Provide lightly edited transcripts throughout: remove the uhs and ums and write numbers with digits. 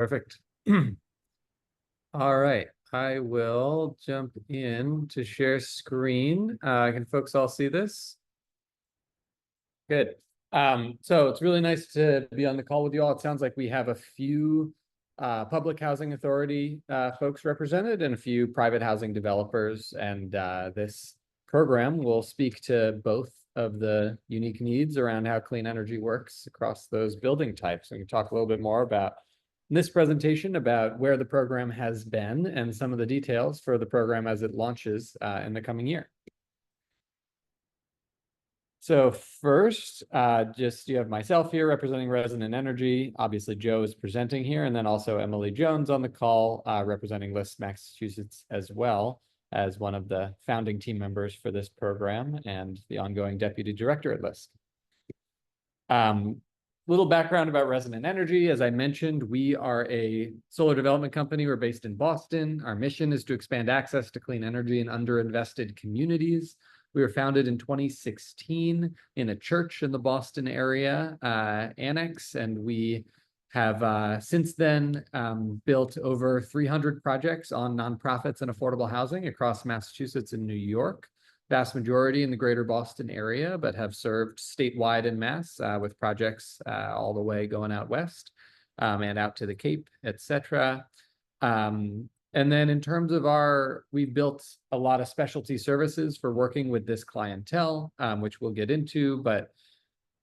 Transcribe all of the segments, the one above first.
Perfect. All right, I will jump in to share screen. Can folks all see this? Good. So it's really nice to be on the call with you all. It sounds like we have a few public housing authority folks represented and a few private housing developers. And this program will speak to both of the unique needs around how clean energy works across those building types. And we talk a little bit more about in this presentation about where the program has been and some of the details for the program as it launches in the coming year. So first, just you have myself here representing Resonant Energy. Obviously, Joe is presenting here, and then also Emily Jones on the call representing LISC Massachusetts as well as one of the founding team members for this program and the ongoing deputy director at LISC. Little background about Resonant Energy. As I mentioned, we are a solar development company. We're based in Boston. Our mission is to expand access to clean energy in underinvested communities. We were founded in 2016 in a church in the Boston area annex, and we have since then built over 300 projects on nonprofits and affordable housing across Massachusetts and New York. Vast majority in the greater Boston area, but have served statewide en masse with projects all the way going out west and out to the Cape, etc. And then in terms of we've built a lot of specialty services for working with this clientele, which we'll get into, but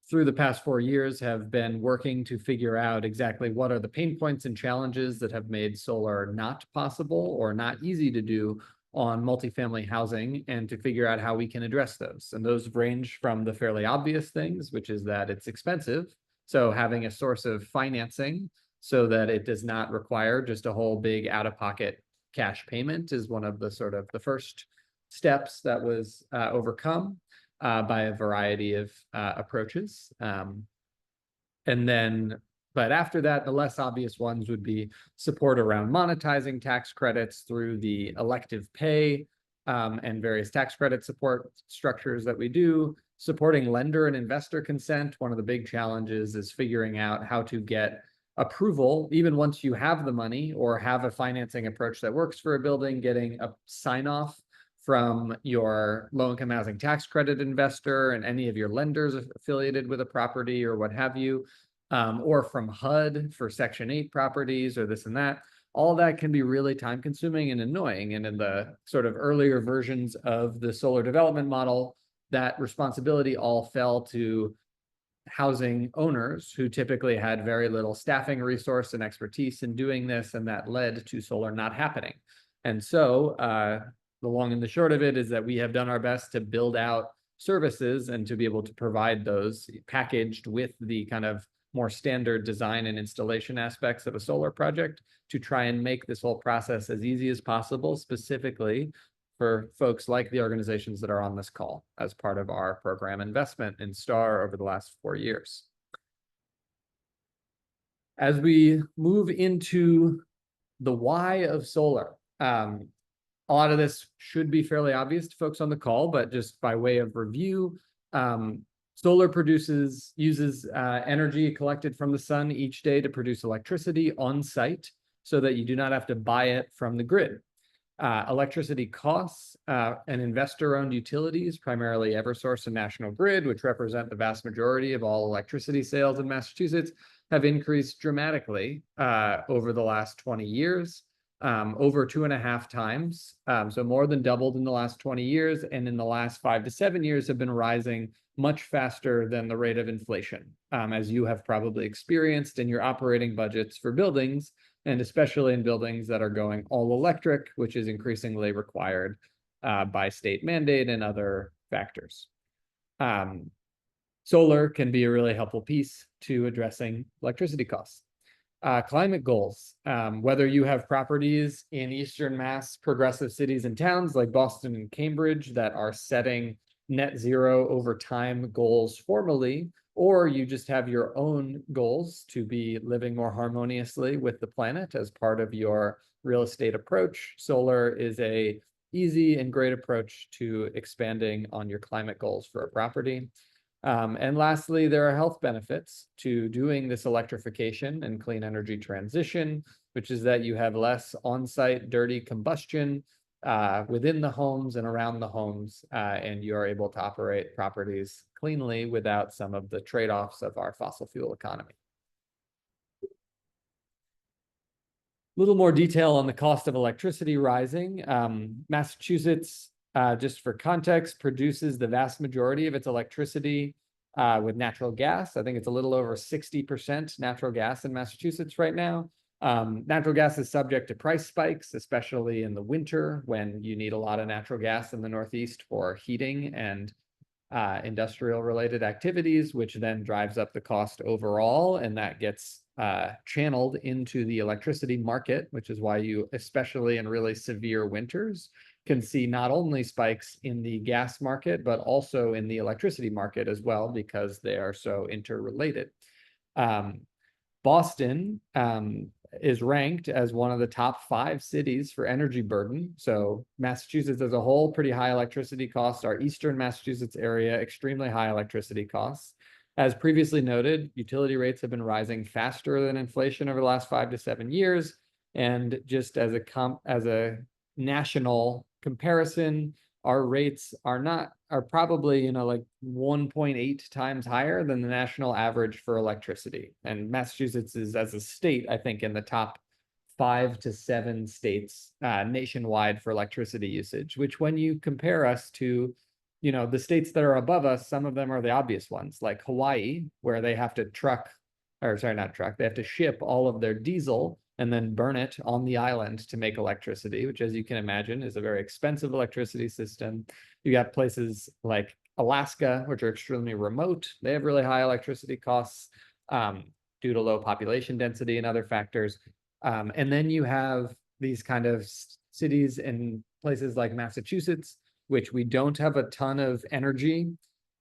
through the past 4 years have been working to figure out exactly what are the pain points and challenges that have made solar not possible or not easy to do on multifamily housing and to figure out how we can address those. And those range from the fairly obvious things, which is that it's expensive. So having a source of financing so that it does not require just a whole big out-of-pocket cash payment is one of the sort of the first steps that was overcome by a variety of approaches. But after that, the less obvious ones would be support around monetizing tax credits through the elective pay and various tax credit support structures that we do, supporting lender and investor consent. One of the big challenges is figuring out how to get approval, even once you have the money or have a financing approach that works for a building, getting a sign-off from your low-income housing tax credit investor and any of your lenders affiliated with a property or what have you, or from HUD for Section 8 properties or this and that. All that can be really time-consuming and annoying. And in the sort of earlier versions of the solar development model, that responsibility all fell to housing owners who typically had very little staffing resource and expertise in doing this, and that led to solar not happening. And so the long and the short of it is that we have done our best to build out services and to be able to provide those packaged with the kind of more standard design and installation aspects of a solar project to try and make this whole process as easy as possible, specifically for folks like the organizations that are on this call as part of our program investment in STAR over the last 4 years. As we move into the why of solar, a lot of this should be fairly obvious to folks on the call, but just by way of review, solar uses energy collected from the sun each day to produce electricity on site so that you do not have to buy it from the grid. Electricity costs and investor-owned utilities, primarily Eversource and National Grid, which represent the vast majority of all electricity sales in Massachusetts, have increased dramatically over the last 20 years, over 2.5 times. So more than doubled in the last 20 years, and in the last 5 to 7 years have been rising much faster than the rate of inflation, as you have probably experienced in your operating budgets for buildings, and especially in buildings that are going all electric, which is increasingly required by state mandate and other factors. Solar can be a really helpful piece to addressing electricity costs. Climate goals, whether you have properties in Eastern Mass progressive cities and towns like Boston and Cambridge that are setting net zero over time goals formally, or you just have your own goals to be living more harmoniously with the planet as part of your real estate approach, solar is a easy and great approach to expanding on your climate goals for a property. And lastly, there are health benefits to doing this electrification and clean energy transition, which is that you have less on-site dirty combustion within the homes and around the homes, and you are able to operate properties cleanly without some of the trade-offs of our fossil fuel economy. Little more detail on the cost of electricity rising. Massachusetts, just for context, produces the vast majority of its electricity with natural gas. I think it's a little over 60% natural gas in Massachusetts right now. Natural gas is subject to price spikes, especially in the winter when you need a lot of natural gas in the Northeast for heating and industrial related activities, which then drives up the cost overall, and that gets channeled into the electricity market, which is why you, especially in really severe winters, can see not only spikes in the gas market, but also in the electricity market as well, because they are so interrelated. Boston is ranked as one of the top 5 cities for energy burden. So Massachusetts as a whole, pretty high electricity costs. Our eastern Massachusetts area, extremely high electricity costs. As previously noted, utility rates have been rising faster than inflation over the last 5 to 7 years. And just as a national comparison, our rates are probably, like 1.8 times higher than the national average for electricity. And Massachusetts is, as a state, I think, in the top 5 to 7 states nationwide for electricity usage, which when you compare us to, the states that are above us, some of them are the obvious ones, like Hawaii, where they have to they have to ship all of their diesel and then burn it on the island to make electricity, which, as you can imagine, is a very expensive electricity system. You got places like Alaska, which are extremely remote. They have really high electricity costs due to low population density and other factors. And then you have these kind of cities and places like Massachusetts, which we don't have a ton of energy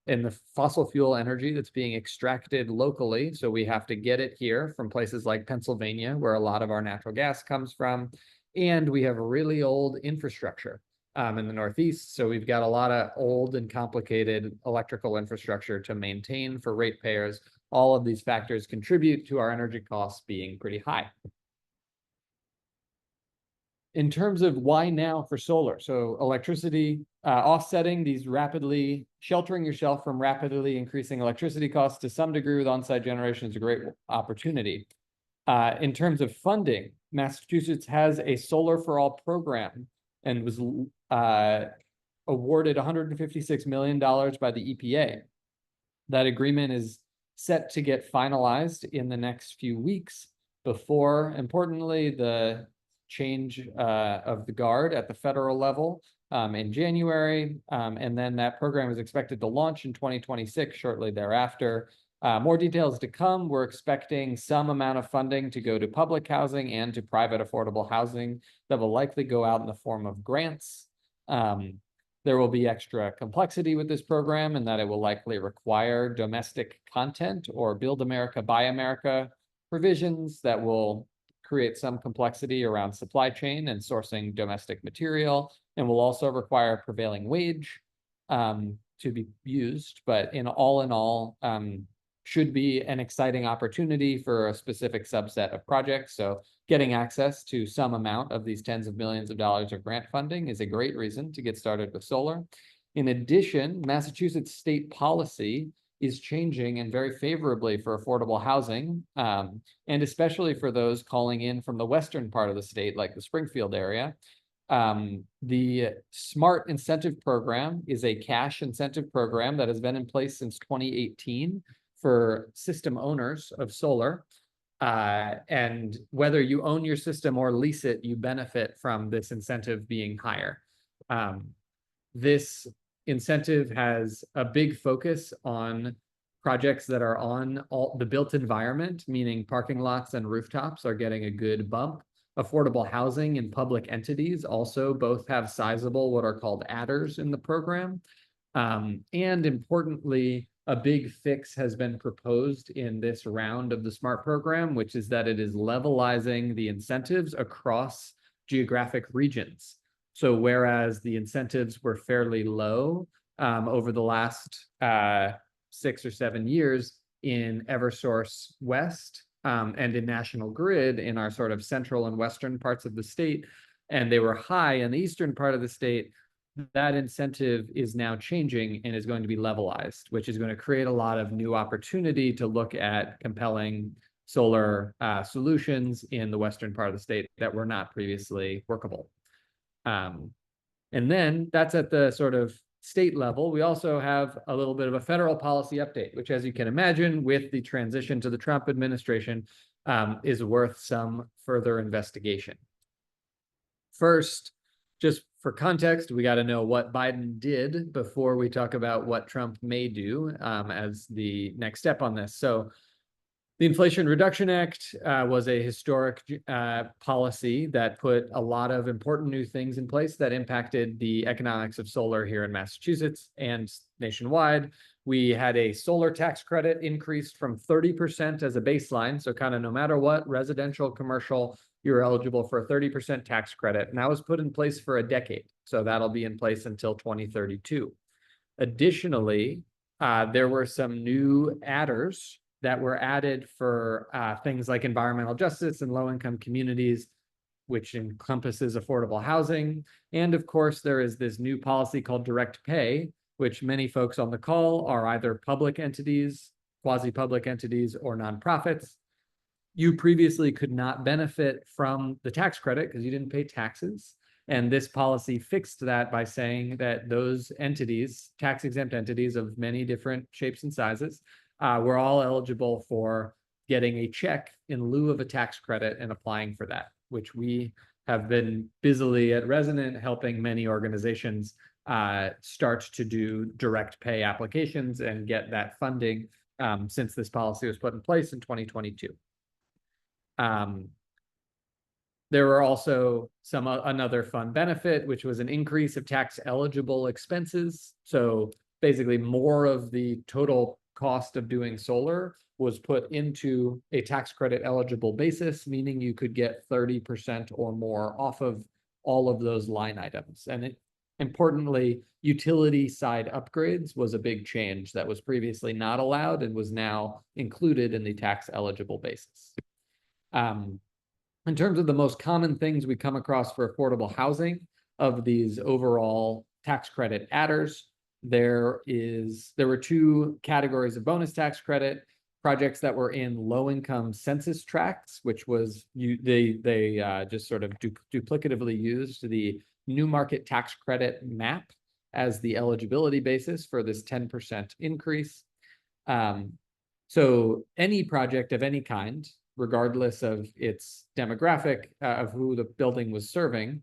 in the fossil fuel energy that's being extracted locally. So we have to get it here from places like Pennsylvania, where a lot of our natural gas comes from. And we have really old infrastructure in the Northeast. So we've got a lot of old and complicated electrical infrastructure to maintain for ratepayers. All of these factors contribute to our energy costs being pretty high. In terms of why now for solar, so electricity offsetting these sheltering yourself from rapidly increasing electricity costs to some degree with on-site generation is a great opportunity. In terms of funding, Massachusetts has a Solar for All program and was awarded $156 million by the EPA. That agreement is set to get finalized in the next few weeks before, importantly, the change of the guard at the federal level in January. And then that program is expected to launch in 2026, shortly thereafter. More details to come. We're expecting some amount of funding to go to public housing and to private affordable housing that will likely go out in the form of grants. There will be extra complexity with this program in that it will likely require domestic content or Build America, Buy America provisions that will create some complexity around supply chain and sourcing domestic material, and will also require prevailing wage to be used. But in all, should be an exciting opportunity for a specific subset of projects. So getting access to some amount of these tens of millions of dollars of grant funding is a great reason to get started with solar. In addition, Massachusetts state policy is changing and very favorably for affordable housing, and especially for those calling in from the western part of the state, like the Springfield area. The SMART incentive program is a cash incentive program that has been in place since 2018 for system owners of solar. And whether you own your system or lease it, you benefit from this incentive being higher. This incentive has a big focus on projects that are on the built environment, meaning parking lots and rooftops are getting a good bump. Affordable housing and public entities also both have sizable what are called adders in the program. And importantly, a big fix has been proposed in this round of the SMART program, which is that it is levelizing the incentives across geographic regions. So whereas the incentives were fairly low over the last 6 or 7 years in Eversource West and in National Grid in our sort of central and western parts of the state, and they were high in the eastern part of the state, that incentive is now changing and is going to be levelized, which is going to create a lot of new opportunity to look at compelling solar solutions in the western part of the state that were not previously workable. And then that's at the sort of state level. We also have a little bit of a federal policy update, which, as you can imagine, with the transition to the Trump administration, is worth some further investigation. First, just for context, we got to know what Biden did before we talk about what Trump may do as the next step on this. So the Inflation Reduction Act was a historic policy that put a lot of important new things in place that impacted the economics of solar here in Massachusetts and nationwide. We had a solar tax credit increased from 30% as a baseline. So kind of no matter what, residential, commercial, you're eligible for a 30% tax credit. And that was put in place for a decade. So that'll be in place until 2032. Additionally, there were some new adders that were added for things like environmental justice and low-income communities, which encompasses affordable housing. And of course, there is this new policy called direct pay, which many folks on the call are either public entities, quasi-public entities, or nonprofits. You previously could not benefit from the tax credit because you didn't pay taxes. And this policy fixed that by saying that those entities, tax-exempt entities of many different shapes and sizes, we're all eligible for getting a check in lieu of a tax credit and applying for that, which we have been busily at Resonant helping many organizations start to do direct pay applications and get that funding since this policy was put in place in 2022. There were also another fun benefit, which was an increase of tax eligible expenses. So basically more of the total cost of doing solar was put into a tax credit eligible basis, meaning you could get 30% or more off of all of those line items. And importantly, utility side upgrades was a big change that was previously not allowed and was now included in the tax eligible basis. In terms of the most common things we come across for affordable housing of these overall tax credit adders, there were two categories of bonus tax credit: projects that were in low-income census tracts, which was they just sort of duplicatively used the new market tax credit map as the eligibility basis for this 10% increase. So any project of any kind, regardless of its demographic of who the building was serving,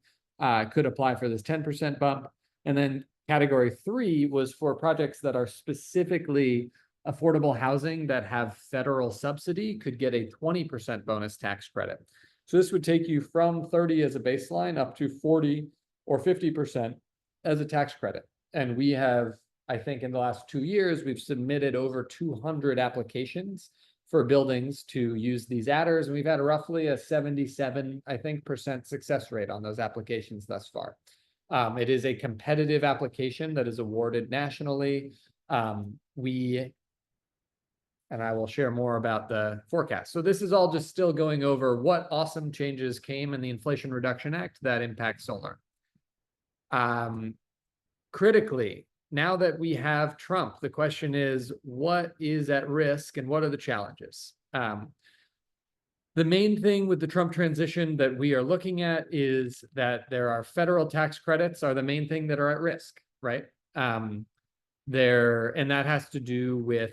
could apply for this 10% bump. And then category 3 was for projects that are specifically affordable housing that have federal subsidy, could get a 20% bonus tax credit. So this would take you from 30 as a baseline up to 40 or 50% as a tax credit. And we have, I think in the last 2 years, we've submitted over 200 applications for buildings to use these adders. And we've had roughly a 77, I think, % success rate on those applications thus far. It is a competitive application that is awarded nationally. And I will share more about the forecast. So this is all just still going over what awesome changes came in the Inflation Reduction Act that impact solar. Critically, now that we have Trump, the question is, what is at risk and what are the challenges? The main thing with the Trump transition that we are looking at is that there are federal tax credits are the main thing that are at risk, right? And that has to do with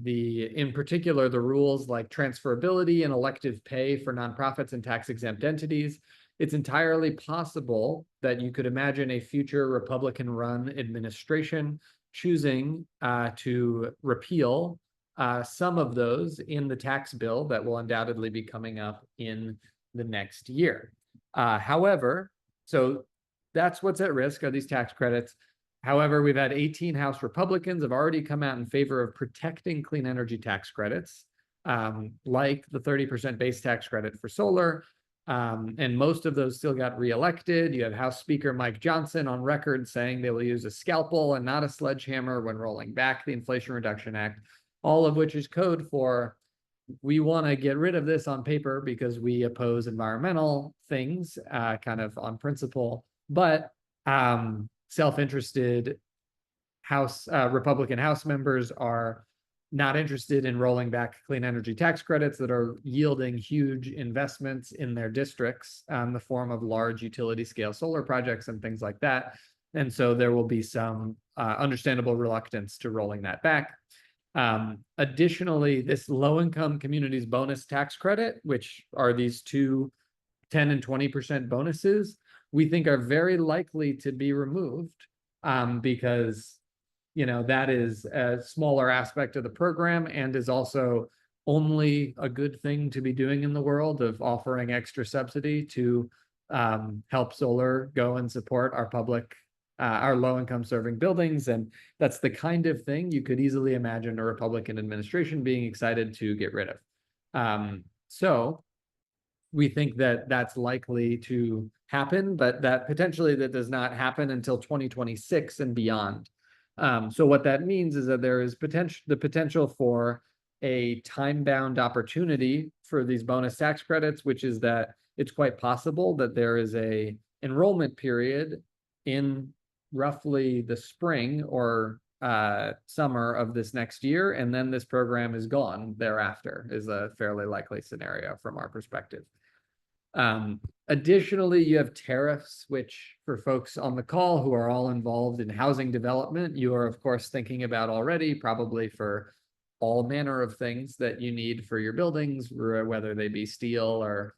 in particular, the rules like transferability and elective pay for nonprofits and tax-exempt entities. It's entirely possible that you could imagine a future Republican-run administration choosing to repeal some of those in the tax bill that will undoubtedly be coming up in the next year. However, so that's what's at risk are these tax credits. However, we've had 18 House Republicans have already come out in favor of protecting clean energy tax credits, like the 30% base tax credit for solar. And most of those still got reelected. You have House Speaker Mike Johnson on record saying they will use a scalpel and not a sledgehammer when rolling back the Inflation Reduction Act, all of which is code for we want to get rid of this on paper because we oppose environmental things, kind of on principle, but self-interested Republican House members are not interested in rolling back clean energy tax credits that are yielding huge investments in their districts in the form of large utility scale solar projects and things like that. And so there will be some understandable reluctance to rolling that back. Additionally, this low-income communities bonus tax credit, which are these two 10 and 20% bonuses, we think are very likely to be removed because that is a smaller aspect of the program and is also only a good thing to be doing in the world of offering extra subsidy to help solar go and support our public, our low-income serving buildings. And that's the kind of thing you could easily imagine a Republican administration being excited to get rid of. So we think that that's likely to happen, but that potentially that does not happen until 2026 and beyond. So what that means is that there is the potential for a time-bound opportunity for these bonus tax credits, which is that it's quite possible that there is a enrollment period in roughly the spring or summer of this next year, and then this program is gone thereafter, is a fairly likely scenario from our perspective. Additionally, you have tariffs, which for folks on the call who are all involved in housing development, you are of course thinking about already, probably for all manner of things that you need for your buildings, whether they be steel or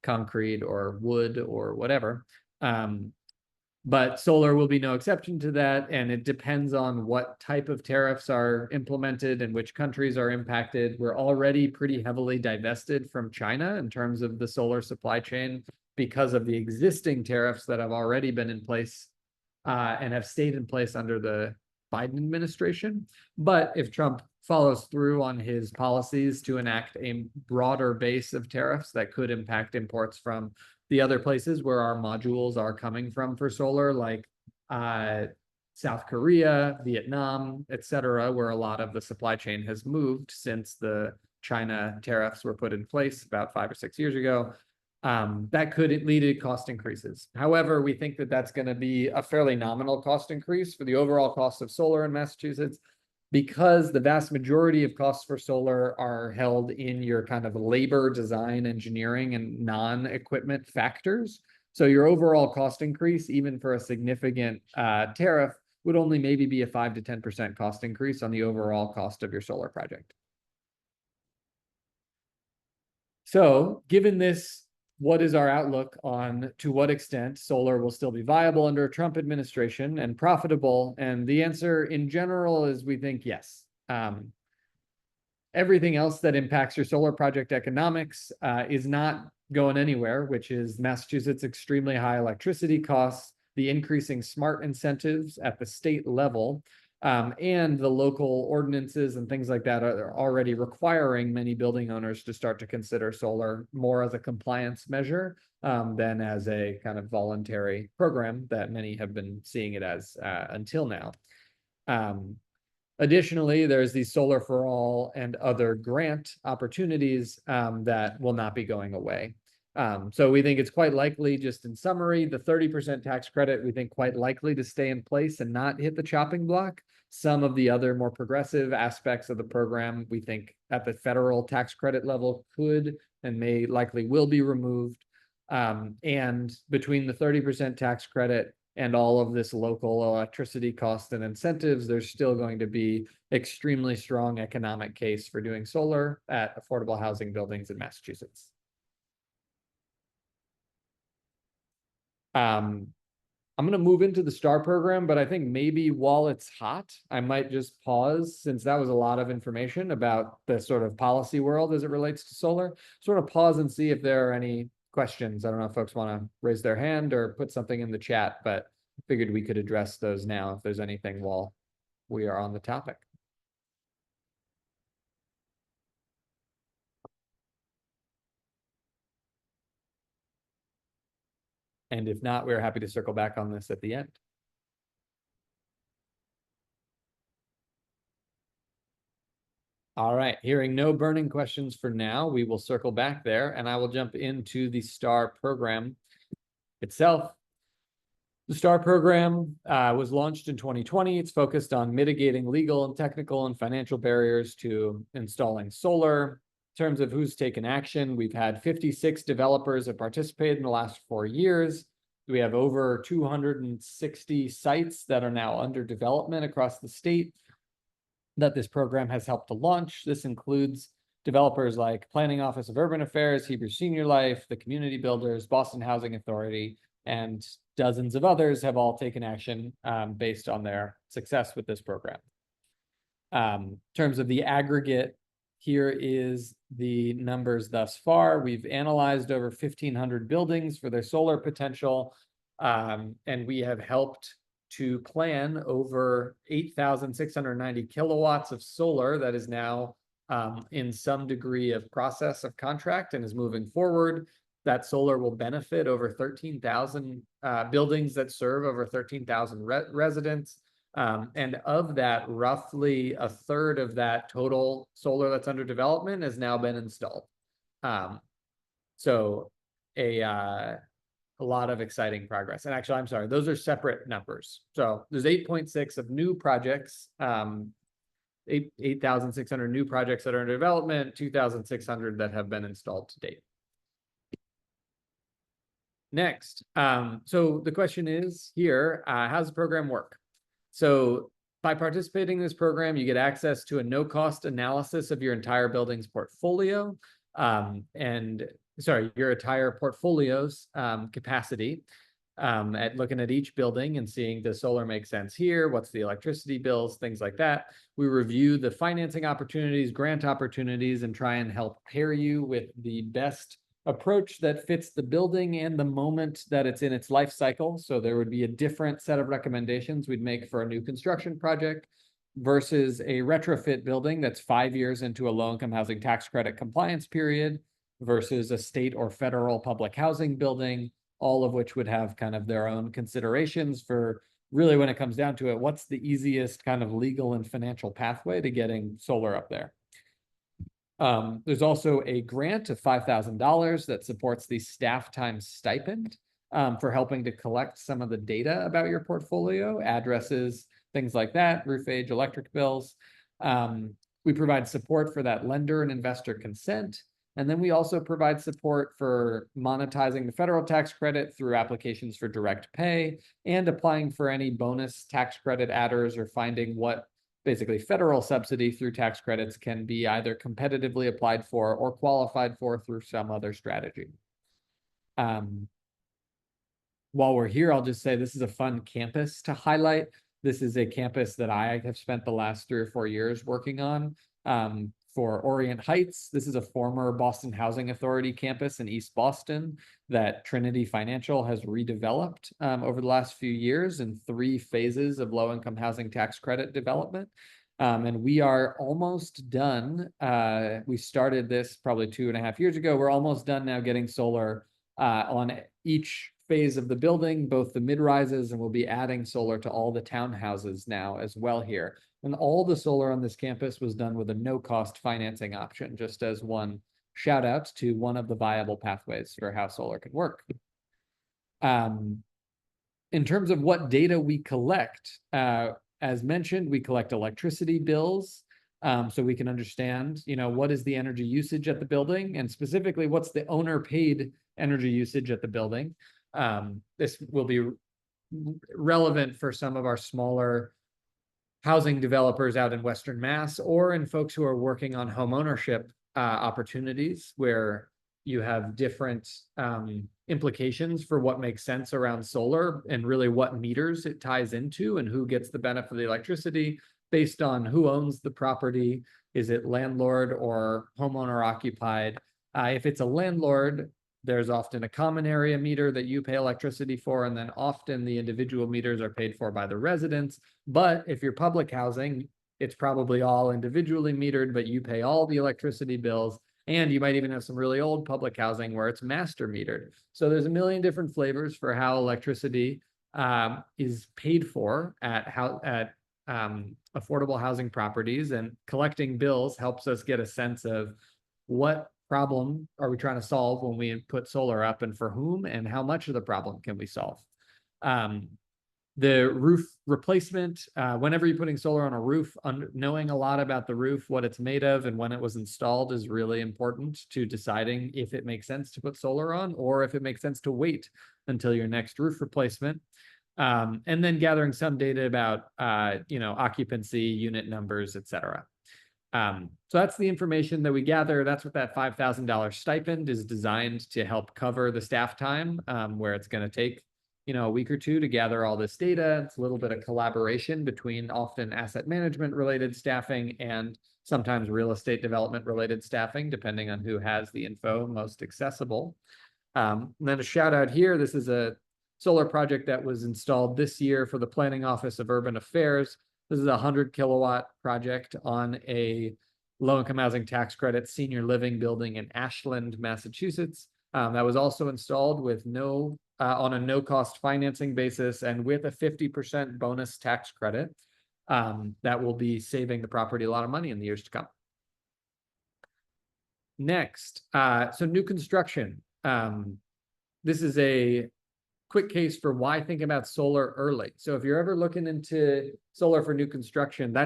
concrete or wood or whatever. But solar will be no exception to that, and it depends on what type of tariffs are implemented and which countries are impacted. We're already pretty heavily divested from China in terms of the solar supply chain because of the existing tariffs that have already been in place and have stayed in place under the Biden administration. But if Trump follows through on his policies to enact a broader base of tariffs that could impact imports from the other places where our modules are coming from for solar, like South Korea, Vietnam, et cetera, where a lot of the supply chain has moved since the China tariffs were put in place about 5 or 6 years ago, that could lead to cost increases. However, we think that that's going to be a fairly nominal cost increase for the overall cost of solar in Massachusetts, because the vast majority of costs for solar are held in your kind of labor, design, engineering, and non-equipment factors. So your overall cost increase, even for a significant tariff, would only maybe be a 5 to 10% cost increase on the overall cost of your solar project. So given this, what is our outlook on to what extent solar will still be viable under a Trump administration and profitable? And the answer in general is we think yes. Everything else that impacts your solar project economics is not going anywhere, which is Massachusetts' extremely high electricity costs, the increasing smart incentives at the state level, and the local ordinances and things like that are already requiring many building owners to start to consider solar more as a compliance measure than as a kind of voluntary program that many have been seeing it as until now. Additionally, there's these solar for all and other grant opportunities that will not be going away. So we think it's quite likely, just in summary, the 30% tax credit, we think quite likely to stay in place and not hit the chopping block. Some of the other more progressive aspects of the program, we think at the federal tax credit level could and may likely will be removed. And between the 30% tax credit and all of this local electricity cost and incentives, there's still going to be extremely strong economic case for doing solar at affordable housing buildings in Massachusetts. I'm going to move into the STAR program, but I think maybe while it's hot, I might just pause, since that was a lot of information about the sort of policy world as it relates to solar, sort of pause and see if there are any questions. I don't know if folks want to raise their hand or put something in the chat, but figured we could address those now if there's anything while we are on the topic. And if not, we're happy to circle back on this at the end. All right, hearing no burning questions for now, we will circle back there and I will jump into the STAR program itself. The STAR program was launched in 2020. It's focused on mitigating legal and technical and financial barriers to installing solar. In terms of who's taken action, we've had 56 developers have participated in the last 4 years. We have over 260 sites that are now under development across the state that this program has helped to launch. This includes developers like Planning Office of Urban Affairs, Hebrew Senior Life, the Community Builders, Boston Housing Authority, and dozens of others have all taken action based on their success with this program. In terms of the aggregate, here is the numbers thus far. We've analyzed over 1,500 buildings for their solar potential, and we have helped to plan over 8,690 kilowatts of solar that is now in some degree of process of contract and is moving forward. That solar will benefit over 13,000 buildings that serve over 13,000 residents. And of that, roughly a third of that total solar that's under development has now been installed. So a lot of exciting progress. And actually, I'm sorry, those are separate numbers. So there's 8.6 of new projects, 8,600 new projects that are in development, 2,600 that have been installed to date. Next, so the question is here, how does the program work? So by participating in this program, you get access to a no-cost analysis of your entire building's portfolio, your entire portfolio's capacity, at looking at each building and seeing, does solar make sense here? What's the electricity bills, things like that. We review the financing opportunities, grant opportunities, and try and help pair you with the best approach that fits the building and the moment that it's in its life cycle. So there would be a different set of recommendations we'd make for a new construction project versus a retrofit building that's 5 years into a low-income housing tax credit compliance period versus a state or federal public housing building, all of which would have kind of their own considerations for really, when it comes down to it, what's the easiest kind of legal and financial pathway to getting solar up there. There's also a grant of $5,000 that supports the staff time stipend for helping to collect some of the data about your portfolio, addresses, things like that, roof age, electric bills. We provide support for that lender and investor consent. And then we also provide support for monetizing the federal tax credit through applications for direct pay and applying for any bonus tax credit adders or finding what basically federal subsidy through tax credits can be either competitively applied for or qualified for through some other strategy. While we're here, I'll just say this is a fun campus to highlight. This is a campus that I have spent the last 3 or 4 years working on. For Orient Heights, this is a former Boston Housing Authority campus in East Boston that Trinity Financial has redeveloped over the last few years in 3 phases of low-income housing tax credit development. And we are almost done. We started this probably 2.5 years ago. We're almost done now getting solar on each phase of the building, both the mid-rises, and we'll be adding solar to all the townhouses now as well here. And all the solar on this campus was done with a no-cost financing option, just as one shout out to one of the viable pathways for how solar can work. In terms of what data we collect, as mentioned, we collect electricity bills, so we can understand, what is the energy usage at the building, and specifically, what's the owner-paid energy usage at the building. This will be relevant for some of our smaller housing developers out in Western Mass, or in folks who are working on home ownership opportunities where you have different implications for what makes sense around solar and really what meters it ties into and who gets the benefit of the electricity based on who owns the property. Is it landlord or homeowner occupied? If it's a landlord, there's often a common area meter that you pay electricity for, and then often the individual meters are paid for by the residents. But if you're public housing, it's probably all individually metered, but you pay all the electricity bills. And you might even have some really old public housing where it's master metered. So there's a million different flavors for how electricity is paid for at affordable housing properties, and collecting bills helps us get a sense of what problem are we trying to solve when we put solar up, and for whom, and how much of the problem can we solve. The roof replacement, whenever you're putting solar on a roof, knowing a lot about the roof, what it's made of, and when it was installed is really important to deciding if it makes sense to put solar on, or if it makes sense to wait until your next roof replacement. And then gathering some data about, occupancy, unit numbers, et cetera. So that's the information that we gather. That's what that $5,000 stipend is designed to help cover the staff time, where it's going to take, a week or two to gather all this data. It's a little bit of collaboration between often asset management related staffing and sometimes real estate development related staffing, depending on who has the info most accessible. And then a shout out here. This is a solar project that was installed this year for the Planning Office of Urban Affairs. This is a 100 kilowatt project on a low-income housing tax credit senior living building in Ashland, Massachusetts. That was also installed with on a no-cost financing basis and with a 50% bonus tax credit that will be saving the property a lot of money in the years to come. Next, so new construction. This is a quick case for why think about solar early. So if you're ever looking into solar for new construction,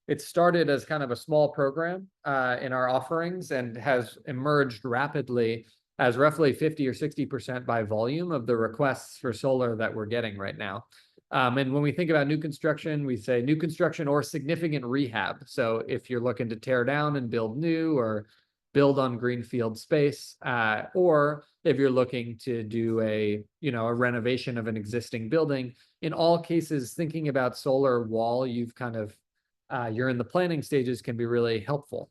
it started as kind of a small program in our offerings and has emerged rapidly as roughly 50 or 60% by volume of the requests for solar that we're getting right now. And when we think about new construction, we say new construction or significant rehab. So if you're looking to tear down and build new, or build on greenfield space, or if you're looking to do a renovation of an existing building, in all cases, thinking about solar while you've you're in the planning stages can be really helpful.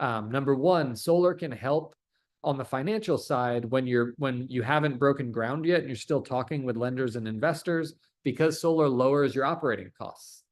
Number one, solar can help on the financial side when you haven't broken ground yet and you're still talking with lenders and investors, because solar lowers your operating costs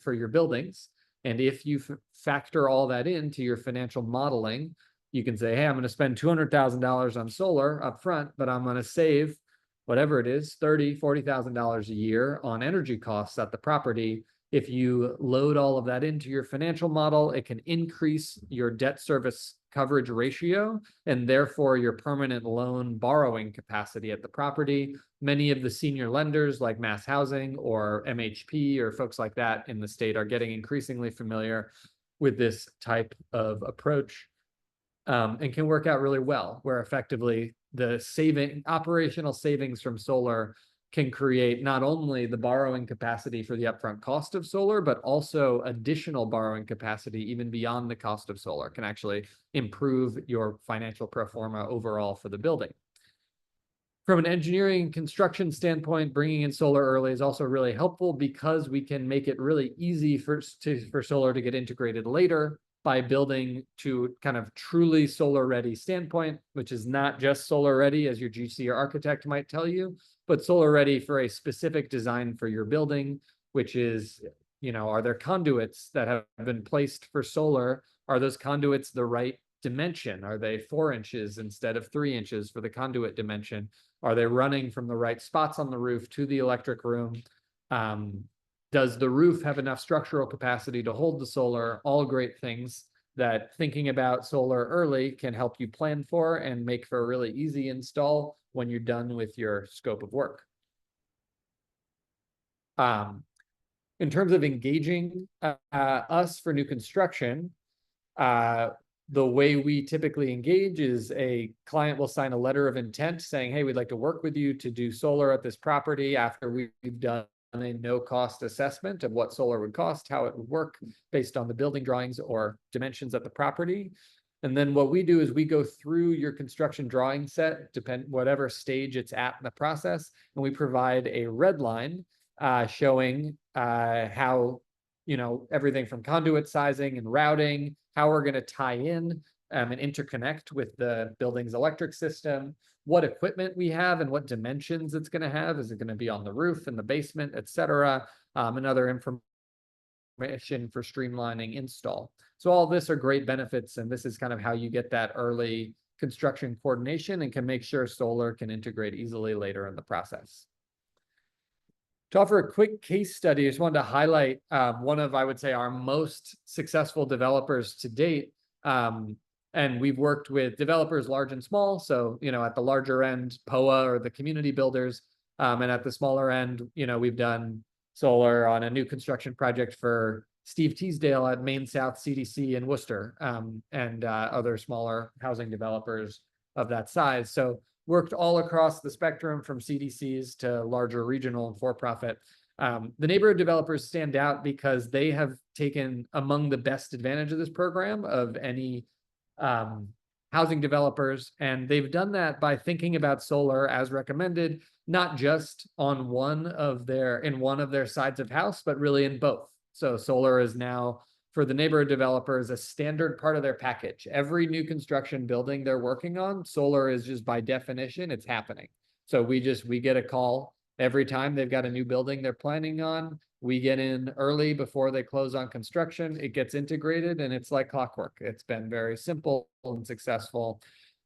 for your buildings. And if you factor all that into your financial modeling, you can say, hey, I'm going to spend $200,000 on solar up front, but I'm going to save whatever it is, $30,000, $40,000 a year on energy costs at the property. If you load all of that into your financial model, it can increase your debt service coverage ratio and therefore your permanent loan borrowing capacity at the property. Many of the senior lenders like Mass Housing or MHP or folks like that in the state are getting increasingly familiar with this type of approach. And can work out really well, where effectively the operational savings from solar can create not only the borrowing capacity for the upfront cost of solar, but also additional borrowing capacity even beyond the cost of solar can actually improve your financial pro forma overall for the building. From an engineering and construction standpoint, bringing in solar early is also really helpful because we can make it really easy for solar to get integrated later by building to kind of truly solar ready standpoint, which is not just solar ready as your GC or architect might tell you, but solar ready for a specific design for your building, which is, are there conduits that have been placed for solar? Are those conduits the right dimension? Are they 4 inches instead of 3 inches for the conduit dimension? Are they running from the right spots on the roof to the electric room? Does the roof have enough structural capacity to hold the solar? All great things that thinking about solar early can help you plan for and make for a really easy install when you're done with your scope of work. In terms of engaging us for new construction, the way we typically engage is a client will sign a letter of intent saying, hey, we'd like to work with you to do solar at this property after we've done a no-cost assessment of what solar would cost, how it would work based on the building drawings or dimensions at the property. And then what we do is we go through your construction drawing set, whatever stage it's at in the process, and we provide a red line showing how, everything from conduit sizing and routing, how we're going to tie in and interconnect with the building's electric system, what equipment we have and what dimensions it's going to have. Is it going to be on the roof, in the basement, et cetera, and other information information for streamlining install. So all this are great benefits, and this is kind of how you get that early construction coordination and can make sure solar can integrate easily later in the process. To offer a quick case study, I just wanted to highlight one of, I would say, our most successful developers to date. And we've worked with developers large and small. So, at the larger end, POA or the community builders. And at the smaller end, we've done solar on a new construction project for Steve Teasdale at Main South CDC in Worcester, and other smaller housing developers of that size. So worked all across the spectrum from CDCs to larger regional and for-profit. The neighborhood developers stand out because they have taken among the best advantage of this program of any housing developers. And they've done that by thinking about solar as recommended, not just on one of their sides of house, but really in both. So solar is now, for the neighborhood developers, a standard part of their package. Every new construction building they're working on, solar is just by definition, it's happening. So we get a call every time they've got a new building they're planning on. We get in early before they close on construction. It gets integrated and it's like clockwork. It's been very simple and successful.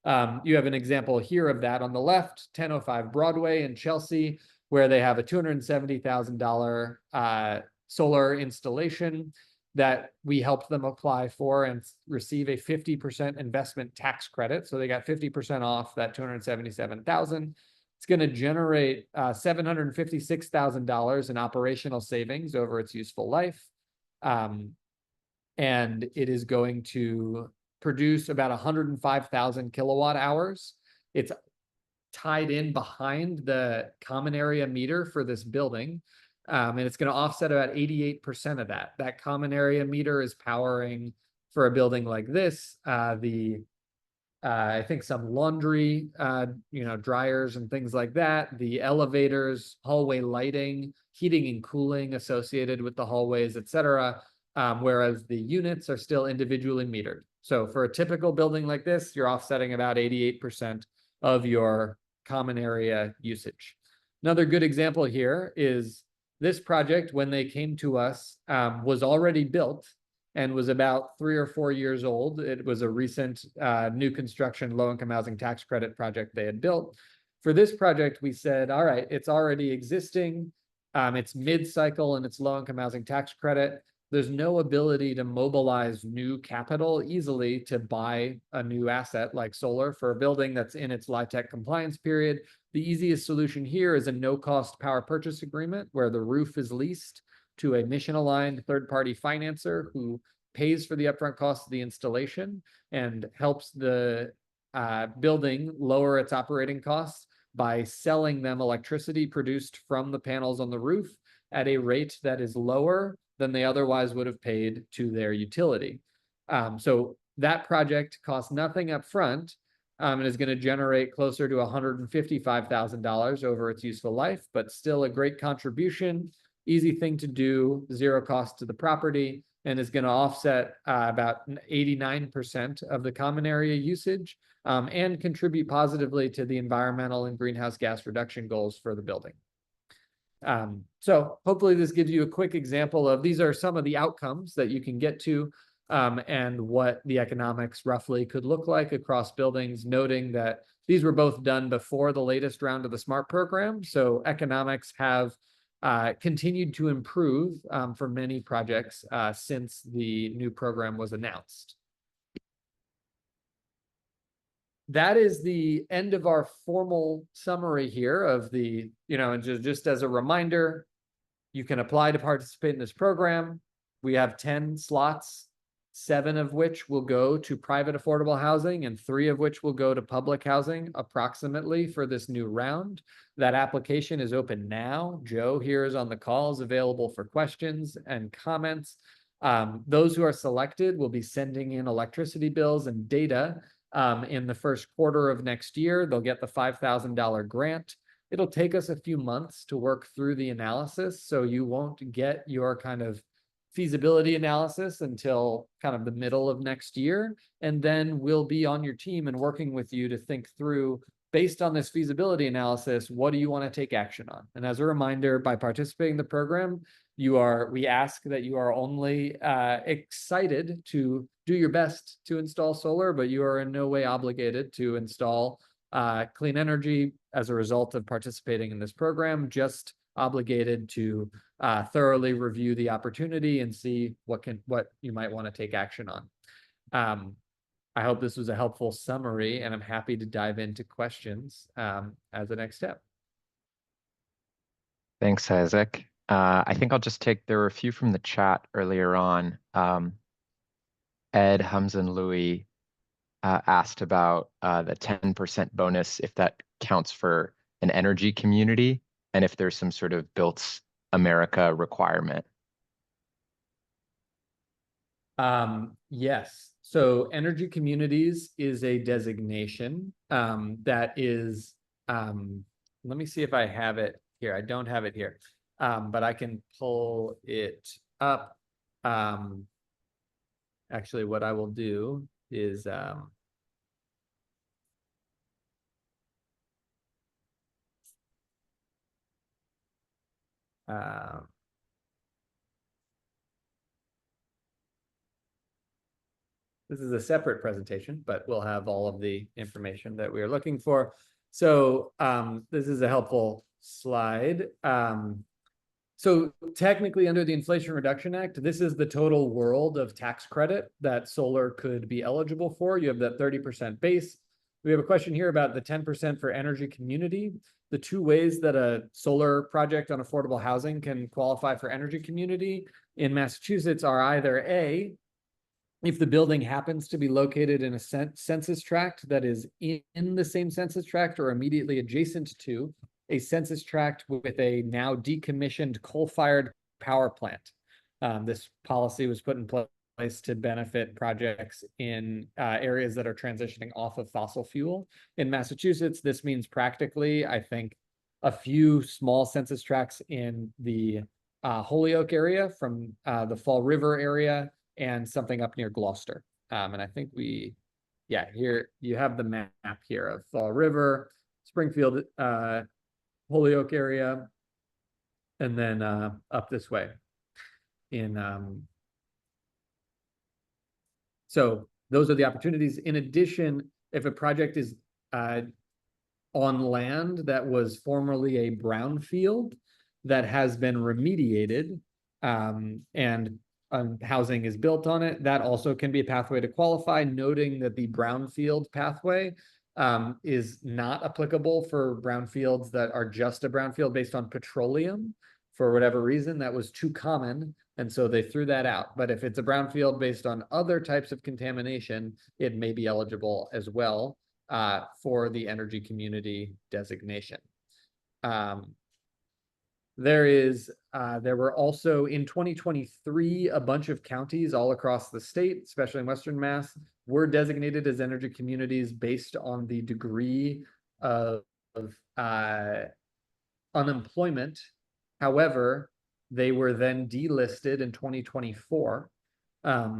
You have an example here of that on the left, 1005 Broadway in Chelsea, where they have a $270,000 solar installation that we helped them apply for and receive a 50% investment tax credit. So they got 50% off that $277,000. It's going to generate $756,000 in operational savings over its useful life. And it is going to produce about 105,000 kilowatt hours. It's tied in behind the common area meter for this building. And it's going to offset about 88% of that. That common area meter is powering, for a building like this, I think some laundry, dryers and things like that, the elevators, hallway lighting, heating and cooling associated with the hallways, etc. Whereas the units are still individually metered. So for a typical building like this, you're offsetting about 88% of your common area usage. Another good example here is this project, when they came to us, was already built and was about 3 or 4 years old. It was a recent new construction low-income housing tax credit project they had built. For this project, we said, all right, it's already existing. It's mid-cycle and it's low-income housing tax credit. There's no ability to mobilize new capital easily to buy a new asset like solar for a building that's in its LIHTC compliance period. The easiest solution here is a no-cost power purchase agreement where the roof is leased to a mission-aligned third-party financer who pays for the upfront cost of the installation and helps the building lower its operating costs by selling them electricity produced from the panels on the roof at a rate that is lower than they otherwise would have paid to their utility. So that project costs nothing up front and is going to generate closer to $155,000 over its useful life, but still a great contribution, easy thing to do, zero cost to the property, and is going to offset about 89% of the common area usage and contribute positively to the environmental and greenhouse gas reduction goals for the building. So hopefully this gives you a quick example of these are some of the outcomes that you can get to and what the economics roughly could look like across buildings, noting that these were both done before the latest round of the SMART program. So economics have continued to improve for many projects since the new program was announced. That is the end of our formal summary here of the, and just as a reminder, you can apply to participate in this program. We have 10 slots, 7 of which will go to private affordable housing and 3 of which will go to public housing approximately for this new round. That application is open now. Joe here is on the call, is available for questions and comments. Those who are selected will be sending in electricity bills and data in the first quarter of next year. They'll get the $5,000 grant. It'll take us a few months to work through the analysis, so you won't get your kind of feasibility analysis until kind of the middle of next year. And then we'll be on your team and working with you to think through, based on this feasibility analysis, what do you want to take action on? And as a reminder, by participating in the program, we ask that you are only excited to do your best to install solar, but you are in no way obligated to install clean energy as a result of participating in this program, just obligated to thoroughly review the opportunity and see what you might want to take action on. I hope this was a helpful summary, and I'm happy to dive into questions as the next step. Thanks, Isaac. I think I'll just there were a few from the chat earlier on. Ed, Hamza, and Louis asked about the 10% bonus, if that counts for an energy community, and if there's some sort of Built America requirement. Yes. So energy communities is a designation that is, let me see if I have it here. I don't have it here, but I can pull it up. Actually, what I will do is this is a separate presentation, but we'll have all of the information that we are looking for. So this is a helpful slide. So technically under the Inflation Reduction Act, this is the total world of tax credit that solar could be eligible for. You have that 30% base. We have a question here about the 10% for energy community. The two ways that a solar project on affordable housing can qualify for energy community in Massachusetts are either A, if the building happens to be located in a census tract that is in the same census tract or immediately adjacent to a census tract with a now decommissioned coal-fired power plant. This policy was put in place to benefit projects in areas that are transitioning off of fossil fuel. In Massachusetts, this means practically, I think, a few small census tracts in the Holyoke area from the Fall River area and something up near Gloucester. And I think here you have the map here of Fall River, Springfield, Holyoke area, and then up this way so those are the opportunities. In addition, if a project is on land that was formerly a brownfield that has been remediated and housing is built on it, that also can be a pathway to qualify, noting that the brownfield pathway is not applicable for brownfields that are just a brownfield based on petroleum. For whatever reason, that was too common, and so they threw that out. But if it's a brownfield based on other types of contamination, it may be eligible as well for the energy community designation. There were also in 2023 a bunch of counties all across the state, especially in Western Mass, were designated as energy communities based on the degree of unemployment. However, they were then delisted in 2024.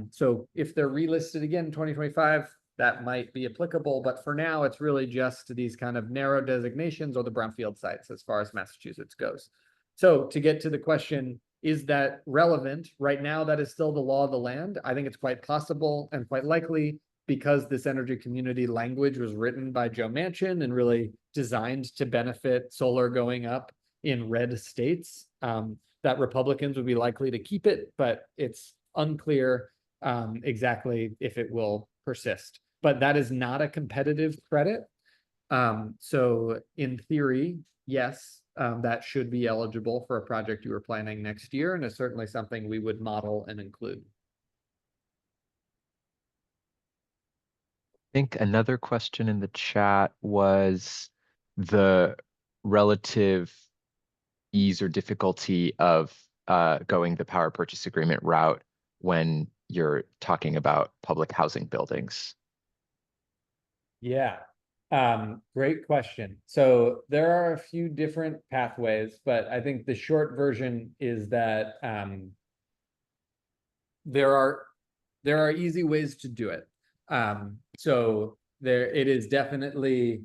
So if they're relisted again in 2025, that might be applicable, but for now, it's really just these kind of narrow designations or the brownfield sites as far as Massachusetts goes. So to get to the question, is that relevant? Right now, that is still the law of the land. I think it's quite possible and quite likely, because this energy community language was written by Joe Manchin and really designed to benefit solar going up in red states, that Republicans would be likely to keep it, but it's unclear exactly if it will persist. But that is not a competitive credit. So in theory, yes, that should be eligible for a project you are planning next year, and is certainly something we would model and include. I think another question in the chat was the relative ease or difficulty of going the power purchase agreement route when you're talking about public housing buildings. Yeah, great question. So there are a few different pathways, but I think the short version is that there are easy ways to do it. So it is definitely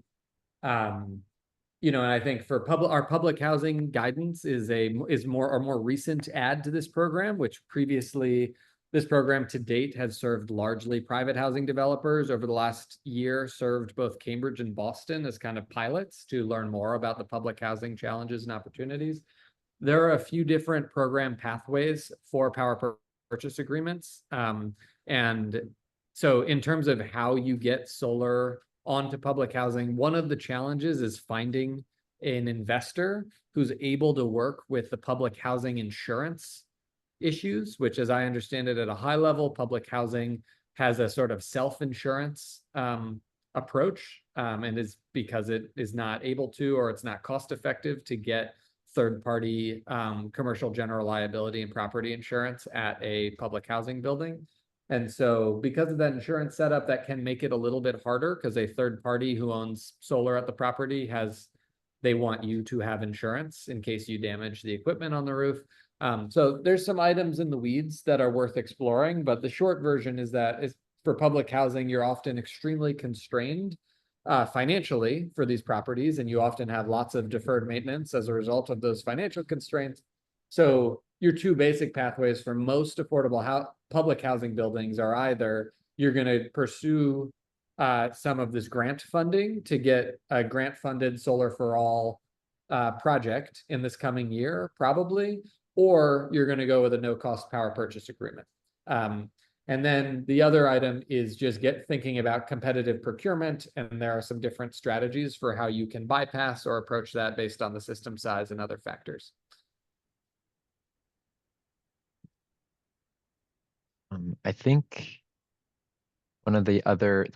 and I think for our public housing guidance is a more recent add to this program, which previously this program to date has served largely private housing developers. Over the last year, served both Cambridge and Boston as kind of pilots to learn more about the public housing challenges and opportunities. There are a few different program pathways for power purchase agreements. And so in terms of how you get solar onto public housing, one of the challenges is finding an investor who's able to work with the public housing insurance issues, which, as I understand it, at a high level, public housing has a sort of self-insurance approach, and is because it is not able to, or it's not cost effective to get third-party commercial general liability and property insurance at a public housing building. And so because of that insurance setup, that can make it a little bit harder, because a third party who owns solar at the property they want you to have insurance in case you damage the equipment on the roof. So there's some items in the weeds that are worth exploring, but the short version is that for public housing, you're often extremely constrained financially for these properties, and you often have lots of deferred maintenance as a result of those financial constraints. So your two basic pathways for most affordable public housing buildings are either you're going to pursue some of this grant funding to get a grant funded solar for all project in this coming year, probably, or you're going to go with a no cost power purchase agreement. And then the other item is just thinking about competitive procurement. And there are some different strategies for how you can bypass or approach that based on the system size and other factors. I think one of the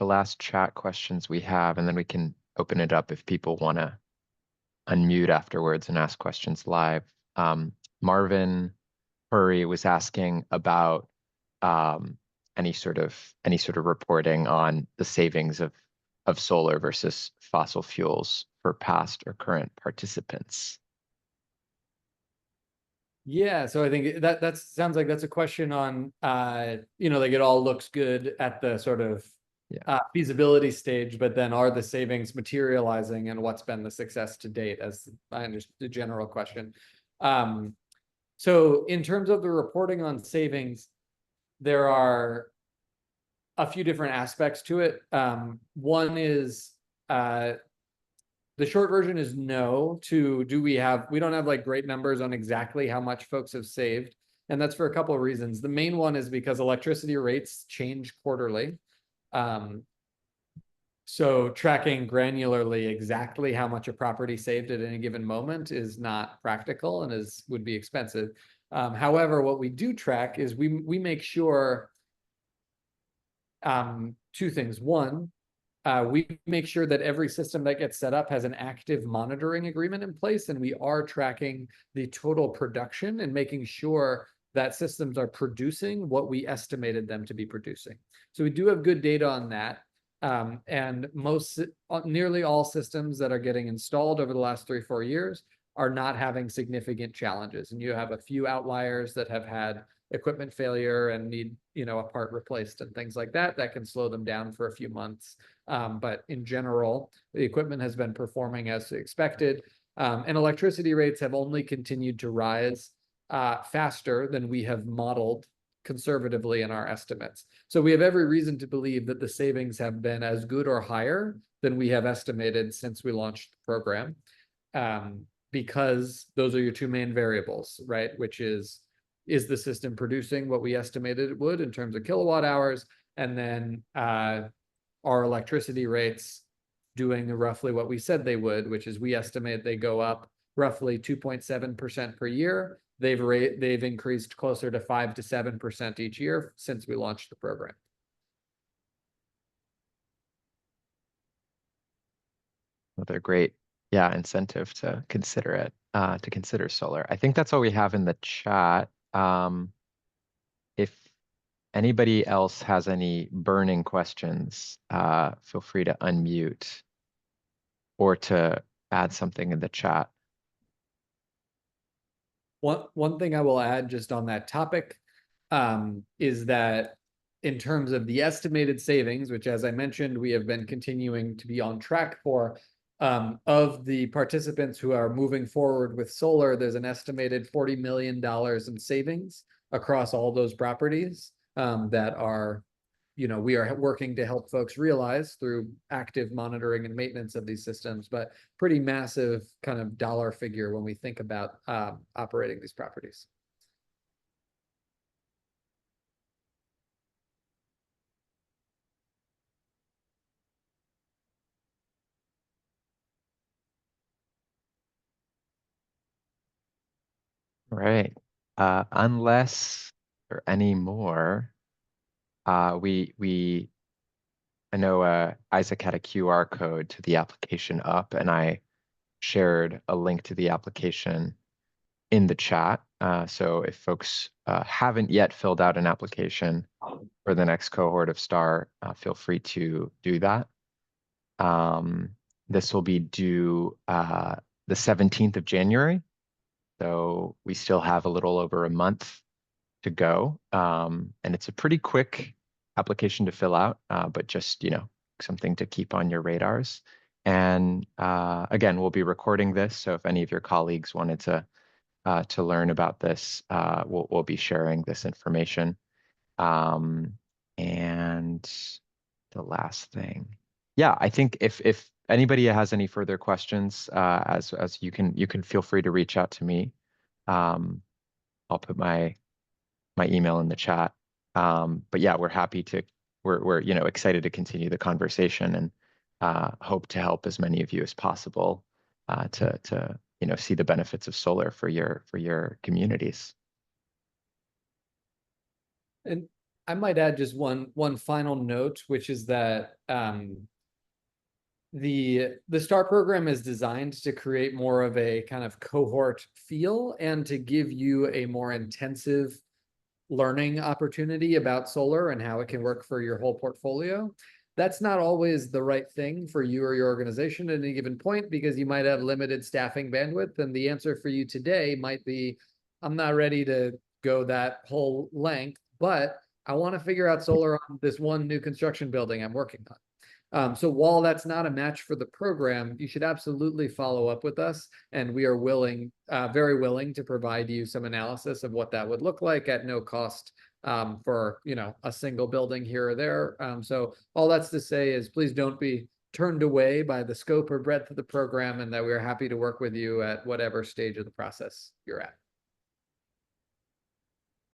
last chat questions we have, and then we can open it up if people want to unmute afterwards and ask questions live. Marvin Hurry was asking about any sort of reporting on the savings of solar versus fossil fuels for past or current participants. Yeah, so I think that sounds like that's a question on like it all looks good at the sort of feasibility stage, but then are the savings materializing, and what's been the success to date, as I understand the general question. So in terms of the reporting on savings, there are a few different aspects to it. One is the short version is no to we don't have like great numbers on exactly how much folks have saved. And that's for a couple of reasons. The main one is because electricity rates change quarterly. So tracking granularly exactly how much a property saved at any given moment is not practical and would be expensive. However, what we do track is we make sure two things. One, we make sure that every system that gets set up has an active monitoring agreement in place, and we are tracking the total production and making sure that systems are producing what we estimated them to be producing. So we do have good data on that. And nearly all systems that are getting installed over the last 3-4 years are not having significant challenges. And you have a few outliers that have had equipment failure and need, a part replaced and things like that can slow them down for a few months. But in general, the equipment has been performing as expected. And electricity rates have only continued to rise faster than we have modeled conservatively in our estimates. So we have every reason to believe that the savings have been as good or higher than we have estimated since we launched the program, because those are your two main variables, right? Which is the system producing what we estimated it would in terms of kilowatt hours? And then our electricity rates doing roughly what we said they would, which is we estimate they go up roughly 2.7% per year. They've increased closer to 5 to 7% each year since we launched the program. Another great, incentive to consider it, to consider solar. I think that's all we have in the chat. If anybody else has any burning questions, feel free to unmute or to add something in the chat. One thing I will add just on that topic is that in terms of the estimated savings, which, as I mentioned, we have been continuing to be on track for, Of the participants who are moving forward with solar, there's an estimated $40 million in savings across all those properties that are, we are working to help folks realize through active monitoring and maintenance of these systems, but pretty massive kind of dollar figure when we think about operating these properties. Right. Unless there are any more, I know Isaac had a QR code to the application up, and I shared a link to the application in the chat. So if folks haven't yet filled out an application for the next cohort of STAR, feel free to do that. This will be due the 17th of January. So we still have a little over a month to go. And it's a pretty quick application to fill out, but just, something to keep on your radars. And again, we'll be recording this. So if any of your colleagues wanted to learn about this, we'll be sharing this information. And the last thing, yeah, I think if anybody has any further questions, as you can feel free to reach out to me. I'll put my email in the chat. But yeah, we're excited to continue the conversation and hope to help as many of you as possible to see the benefits of solar for your communities. And I might add just one final note, which is that the STAR program is designed to create more of a kind of cohort feel and to give you a more intensive learning opportunity about solar and how it can work for your whole portfolio. That's not always the right thing for you or your organization at any given point, because you might have limited staffing bandwidth. And the answer for you today might be, I'm not ready to go that whole length, but I want to figure out solar on this one new construction building I'm working on. So while that's not a match for the program, you should absolutely follow up with us, and we are very willing to provide you some analysis of what that would look like at no cost for a single building here or there. So all that's to say is please don't be turned away by the scope or breadth of the program, and that we're happy to work with you at whatever stage of the process you're at.